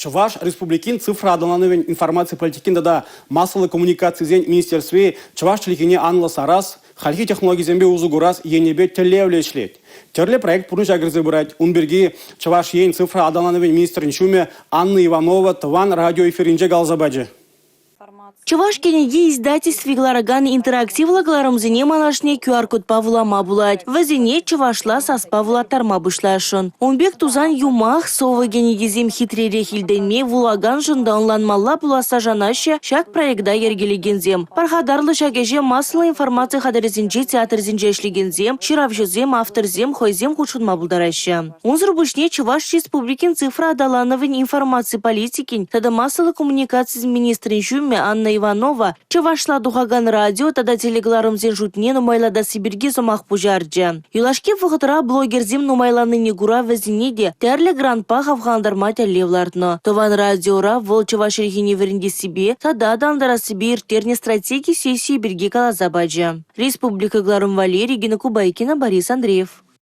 Чуваш республикин цифра адаланывен информации политикин да массовой коммуникации зен министерстве чуваш чиликине анла сарас, хальхи технологии зембе узугурас енебе телевлешлет. Терле проект пурнуш агрызы брать. Унберги чуваш ен цифра адаланывен министр Нчуме Анна Иванова Тван радиоэфиринже галзабаджи. Чуваш кенеги издательств виглараган интерактивлагларым зене манашне QR-код павлама булать. Вазине чувашла саспавла тарма бышлашын. Унбек тузан юмах совы кенегизем хитрере хилденме вулаган жынданланмалла буласа жанаще шак проекта ергелегензем. Пархадарлы шагеже массовый информация хадарезинче театрзинче эшлегензем, ширавжызем, авторзем, хойзем худшынма булдараще. Унзыр бышне Чуваш республикин цифра адалановын информации политикин, тада массовый коммуникации министрин Жюме Анна Иванова, Чувашла духаган радио, тада телегларым зен жутне нумайлада Сибирге сомах пужарджа. Юлашке вғытыра блогерзем нумайланы негура вазинеде, тәрлі гранпах авғандарма тәлевлардно. Тован радиора вол Чуваш регине веренде себе, тада дандара себе иртерне стратегии сессии Сибирге калазабаджа. Республика Гларым Валерий, Гена Кубайкина, Борис Андреев.